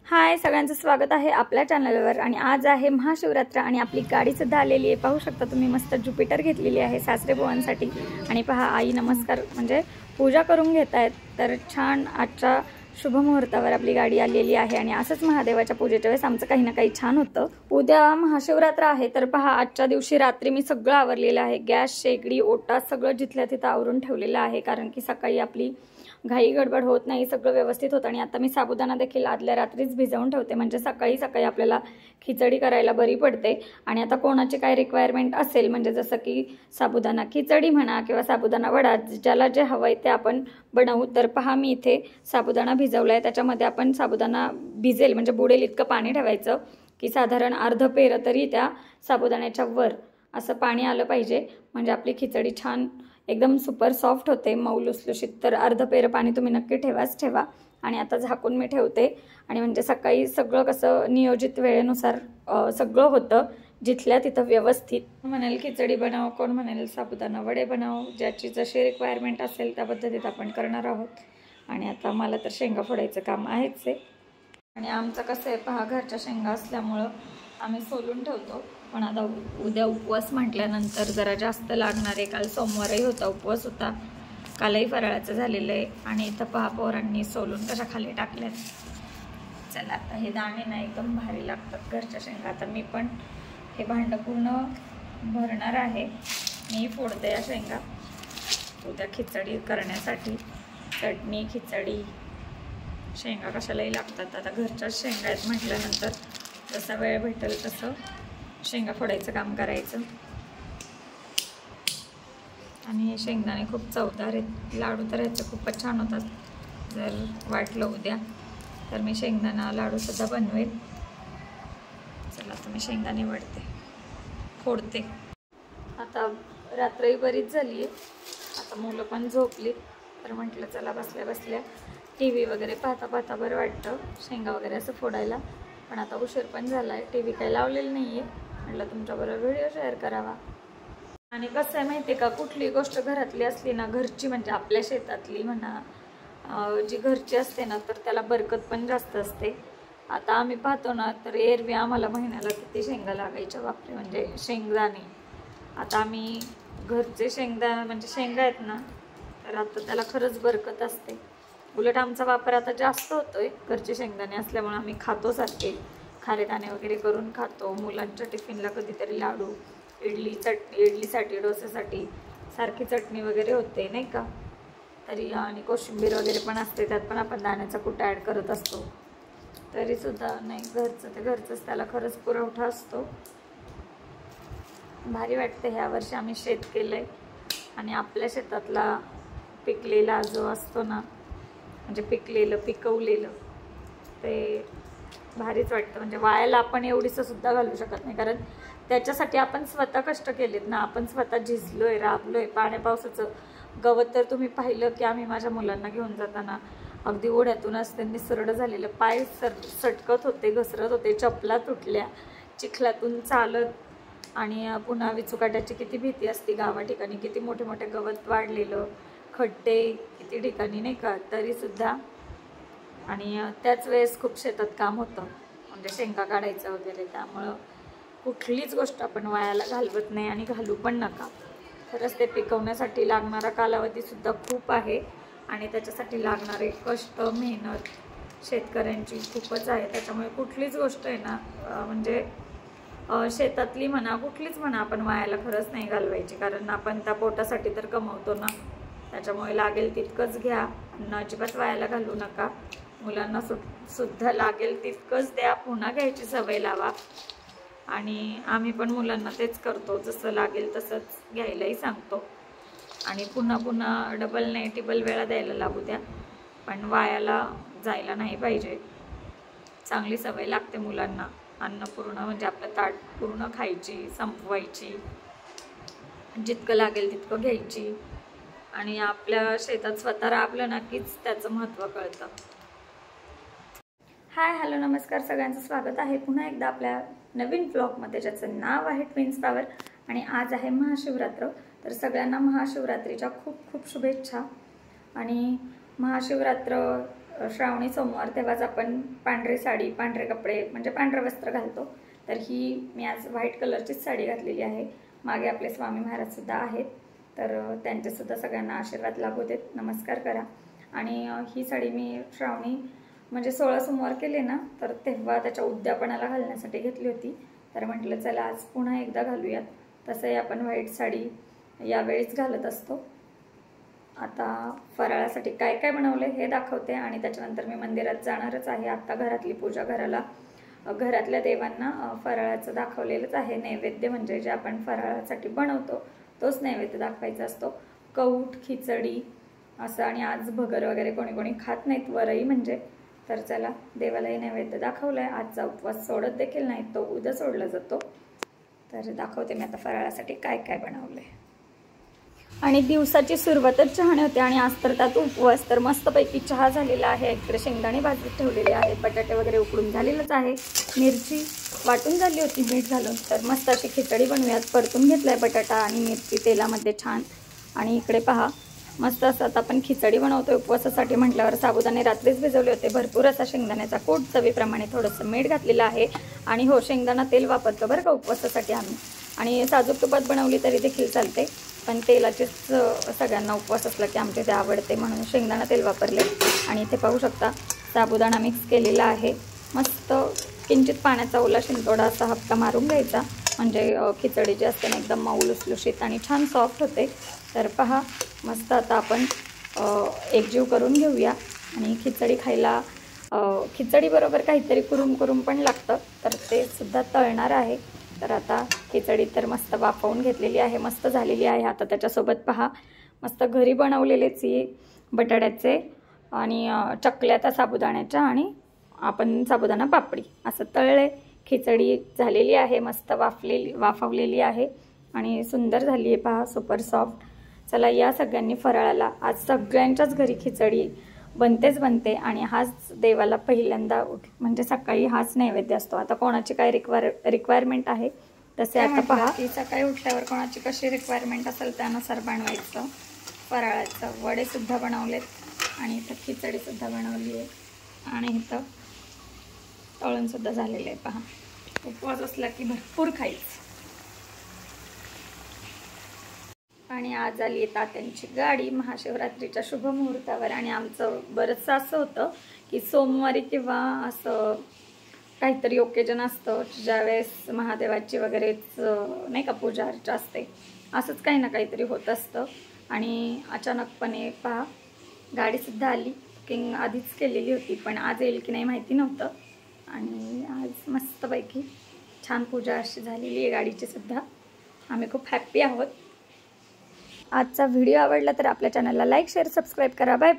हाय, सगळ्यांचं स्वागत आहे आपल्या चॅनलवर। आणि आज आहे महाशिवरात्र आणि आपली गाडी सुद्धा आलेली आहे। पाहू शकता तुम्ही, मस्त ज्युपिटर घेतलेली आहे सासरे बुवांसाठी। आणि पहा, आई नमस्कार म्हणजे पूजा करून घेत आहेत। तर छान आजच्या शुभ मुहूर्तावर आपली गाडी आलेली आहे आणि असंच महादेवाच्या पूजेच्या वेळेस आमचं काही ना काही छान होतं। उद्या महाशिवरात्र आहे, तर पहा आजच्या दिवशी रात्री मी सगळं आवरलेलं आहे। गॅस, शेगडी, ओटा सगळं जिथल्या तिथं आवरून ठेवलेलं आहे, कारण की सकाळी आपली घाई गडबड होत नाही, सगळं व्यवस्थित होतं। आणि आता मी साबुदाणा देखील आदल्या रात्रीच भिजवून ठेवते, म्हणजे सकाळी सकाळी आपल्याला खिचडी करायला बरी पडते। आणि आता कोणाची काय रिक्वायरमेंट असेल, म्हणजे जसं की साबुदाणा खिचडी म्हणा किंवा साबुदाणा वडा, ज्याला जे हवंय ते आपण बनवू। तर पहा, मी इथे साबुदाणा भिजवलाय, त्याच्यामध्ये आपण साबुदाणा भिजेल म्हणजे बुडेल इतकं पाणी ठेवायचं की साधारण अर्ध पेर तरी त्या साबुदाण्याच्या वर असं पाणी आलं पाहिजे, म्हणजे आपली खिचडी छान एकदम सुपर सॉफ्ट होते, मऊ लुसलुशीत। तर अर्ध पेर पाणी तुम्ही नक्की ठेवा। आणि आता झाकून मी ठेवते, आणि म्हणजे सकाळी सगळं कसं नियोजित वेळेनुसार सगळं होतं, जिथल्या तिथं व्यवस्थित। म्हणेल खिचडी बनव, कोण म्हणेल साबुदाणा वडे बनव, ज्याची जशी रिक्वायरमेंट असेल त्या पद्धतीत आपण करणार आहोत। आणि आता मला तर शेंगा फोडायचं काम आहेच आहे। आणि आमचं कसं आहे पहा, घरच्या शेंगा असल्यामुळं आम्ही सोलून ठेवतो, पण आता उद्या उपवास म्हटल्यानंतर जरा जास्त लागणार आहे। काल सोमवारही होता, उपवास होता, कालही फराळाचं झालेलं आहे। आणि इथं पहा पोरांनी सोलून कशा खाली टाकल्यात। चला, आता हे दाणे ना एकदम भारी लागतात घरच्या शेंगा। आता मी पण हे भांडं पूर्ण भरणार आहे, मी फोडते या शेंगा उद्या खिचडी करण्यासाठी। चटणी, खिचडी, शेंगा कशालाही लागतात। आता घरच्याच शेंगा आहेत म्हटल्यानंतर जसा वेळ भेटेल तसं शेंगा फोडायचं काम करायचं। आणि हे शेंगदाणे खूप चवदार आहेत, लाडू तर ह्याचे खूपच छान होतात। जर वाटलं उद्या तर मी शेंगदाणा लाडूसुद्धा बनवेल। चला, आता मी शेंगदाणे फोडते। आता रात्रही बरीच झाली आहे, आता मुलं पण झोपली, तर म्हटलं चला बसल्या बसल्या टी व्ही वगैरे पाहता बरं वाटतं शेंगा वगैरे असं फोडायला। पण आता उशीर पण झाला आहे, टी व्ही काही लावलेली नाही आहे, म्हटलं तुमच्याबरोबर व्हिडिओ शेअर करावा। आणि कसं आहे माहिती आहे का, कुठली गोष्ट घरातली असली ना, घरची म्हणजे आपल्या शेतातली म्हणा, जी घरची असते ना, तर त्याला बरकत पण जास्त असते। आता आम्ही पाहतो ना, तर एरवी आम्हाला महिन्याला किती शेंगा लागायच्या बापरे, म्हणजे शेंगदाणे। आता आम्ही घरचे शेंगदाणे म्हणजे शेंगा आहेत ना, तर आता त्याला खरंच बरकत असते। उलट आमचा वापर आता जास्त होतोय, घरचे शेंगदाणे असल्यामुळे आम्ही खातो, सारखे खारेदाणे वगैरे करून खातो। मुलांच्या टिफिनला कधीतरी लाडू, इडलीसाठी, डोस्यासाठी सारखी चटणी वगैरे होते नाही का। तरी आणि कोशिंबीर वगैरे पण असते, त्यात पण आपण दाण्याचा कूट ॲड करत असतो। तरीसुद्धा नाही, घरचं ते घरचंच, त्याला खरंच पुरवठा असतो। भारी वाटतं। ह्या वर्षी आम्ही शेत केलं आहे, आणि आपल्या शेतातला पिकलेला जो असतो ना, म्हणजे पिकवलेलं ते भारीच वाटतं। म्हणजे वायाला आपण एवढीसुद्धा घालू शकत नाही, कारण त्याच्यासाठी आपण स्वतः कष्ट केलेत ना, आपण स्वतः झिजलोय, राबलोय। पाण्या पावसाचं गवत तर तुम्ही पाहिलं की आम्ही माझ्या मुलांना घेऊन जाताना अगदी ओढ्यातूनच त्यांनी सरड झालेलं, पाय सटकत होते, घसरत होते, चपला तुटल्या चिखलातून चालत। आणि पुन्हा विचुकाट्याची किती भीती असते गावा ठिकाणी, किती मोठे मोठे गवत वाढलेलं, खड्डे किती ठिकाणी नाही का, तरीसुद्धा। आणि त्याच वेळेस खूप शेतात काम होतं, म्हणजे शेंगा काढायचं वगैरे, त्यामुळं कुठलीच गोष्ट आपण वायाला घालवत नाही आणि घालू पण नका। खरंच ते पिकवण्यासाठी लागणारा कालावधीसुद्धा खूप आहे, आणि त्याच्यासाठी लागणारे कष्ट, मेहनत शेतकऱ्यांची खूपच आहे। त्याच्यामुळे कुठलीच गोष्ट आहे ना, म्हणजे शेतातली म्हणा, कुठलीच म्हणा, आपण वायाला खरंच नाही घालवायची, कारण आपण त्या पोटासाठी तर कमवतो ना। त्याच्यामुळे लागेल तितकंच घ्या, अन्न अजिबात वायाला घालू नका। मुलांना सुद्धा लागेल तितकंच द्या, पुन्हा घ्यायची सवय लावा। आणि आम्ही पण मुलांना तेच करतो, जसं लागेल तसंच घ्यायलाही सांगतो। आणि पुन्हा पुन्हा डबल नाही टिबल वेळा द्यायला लागू द्या, पण वायाला जायला नाही पाहिजे। चांगली सवय लागते मुलांना, अन्न पूर्ण म्हणजे आपलं ताट पूर्ण खायची, संपवायची, जितकं लागेल तितकं घ्यायची। आणि आपल्या शेतात स्वतः राबलं ना कीच त्याचं महत्त्व कळतं। हाय, हॅलो, नमस्कार, सगळ्यांचं स्वागत आहे पुन्हा एकदा आपल्या नवीन ब्लॉगमध्ये, ज्याचं नाव आहे ट्विन्स पॉवर। आणि आज आहे महाशिवरात्र, तर सगळ्यांना महाशिवरात्रीच्या खूप खूप शुभेच्छा। आणि महाशिवरात्र श्रावणी सोमवार तेव्हाच आपण पांढरी साडी, पांढरे कपडे म्हणजे पांढरे वस्त्र घालतो. तर ही मी आज व्हाईट कलरचीच साडी घातलेली आहे. मागे आपले स्वामी महाराज सुद्धा आहेत, तर त्यांचेसुद्धा सगळ्यांना आशीर्वाद लाभू देत, नमस्कार करा. आणि ही साडी मी श्रावणी म्हणजे 16 सोमवार केले ना, तर तेव्हा त्याच्या उद्यापनाला घालण्यासाठी घेतली होती. तर म्हटलं चला आज पुन्हा एकदा घालूयात. तसंही आपण व्हाईट साडी यावेळीच घालत असतो. आता फराळासाठी काय काय बनवले हे दाखवते आणि त्याच्यानंतर मी मंदिरात जाणारच आहे. आता घरातली पूजा, घरातल्या देवांना फराळाचं दाखवलेलंच आहे. नैवेद्य म्हणजे जे आपण फराळासाठी बनवतो तोच नैवेद्य दाखवायचा असतो. कौट, खिचडी असं. आणि आज भगर वगैरे कोणी कोणी खात नाहीत, वरई म्हणजे. तर चला देवालाही नैवेद्य दाखवलं आहे. आजचा उपवास सोडत देखील नाही, तो उद्या सोडला जातो. तर दाखवते मी आता फराळासाठी काय काय बनवलं आहे. आणि दिवसाची सुरुवातच चहाने होते आणि आज तर त्यात उपवास. तर मस्तपैकी चहा झालेला आहे. इकडे शेंगदाणे भाजून ठेवलेले आहे, बटाटे वगैरे उकडून झालेलंच आहे, मिरची वाटून झाली होती मीठ घालून. तर मस्त अशी खिचडी बनवूयात. परतून घेतलाय बटाटा आणि मिरची तेलामध्ये छान. आणि इकडे पहा मस्त असं आता आपण खिचडी बनवतोय उपवासासाठी म्हटल्यावर. साबुदाणे रात्रीच भिजवले होते. भरपूर असा शेंगदाण्याचा कूट, चवीप्रमाणे थोडंसं मीठ घातलेलं आहे. आणि हो, शेंगदाणा तेल वापरतो बरं का उपवासासाठी आम्ही. आणि साजूक तुपात बनवली तरी देखील चालते, पण तेलाचेच सगळ्यांना उपवास असला की आमच्या ते आवडते म्हणून शेंगदाणा तेल वापरले. आणि इथे पाहू शकता साबुदाणा मिक्स केलेला आहे. मस्त किंचित पाण्याचा ओला शिंतोडा असा हपका मारून घ्यायचा, म्हणजे खिचडी जी असते ना एकदम मऊ लुसलुशीत आणि छान सॉफ्ट होते. तर पहा मस्त आता आपण एकजीव करून घेऊया. आणि खिचडी खायला खिचडी बरोबर काहीतरी कुरुम पण लागतं, तर ते सुद्धा तळणार आहे. तर आता खिचडी तर मस्त वाफवून घेतलेली आहे, मस्त झालेली आहे. आता त्याच्यासोबत पहा मस्त घरी बनवलेलेच बटाट्याचे आणि चकल्या त्या साबुदाण्याच्या आणि आपण साबुदाणा पापडी असं तळले. खिचडी झालेली आहे, मस्त वाफवलेली आहे आणि सुंदर झाली आहे पहा, सुपर सॉफ्ट. चला या सगळ्यांनी फराळाला. आज सगळ्यांच्याच घरी खिचडी बनते आणि हाच देवाला पहिल्यांदा म्हणजे सकाळी हाच नैवेद्य असतो. आता कोणाची काय रिक्वायरमेंट आहे तसे आता पहा. की सकाळी उठल्यावर कोणाची कशी रिक्वायरमेंट असेल त्यानुसार बनवायचं. फराळाचं वडे सुद्धा बनवलेत आणि इथं खिचडी सुद्धा बनवली आहे आणि इथं तळून सुद्धा झालेलं आहे पहा. उपवास असला की भरपूर खायचं. आणि आज आली तात्यांची गाडी महाशिवरात्रीच्या शुभ मुहूर्तावर. आणि आमचं बरंचसं असं होतं की सोमवारी किंवा असं काहीतरी ओकेजन असतं ज्यावेळेस महादेवाची वगैरेच नाही का पूजा अर्चा असते, असंच काही ना काहीतरी होत असतं. आणि अचानकपणे पहा गाडीसुद्धा आली. बुकिंग आधीच केलेली होती, पण आज येईल की नाही माहिती नव्हतं. आणि आज मस्तपैकी छान पूजा अशी झालेली आहे गाडीची सुद्धा. आम्ही खूप हॅप्पी आहोत. आजचा व्हिडिओ आवडला तर आपल्या चॅनलला लाईक, शेअर, सबस्क्राईब करा. Bye bye.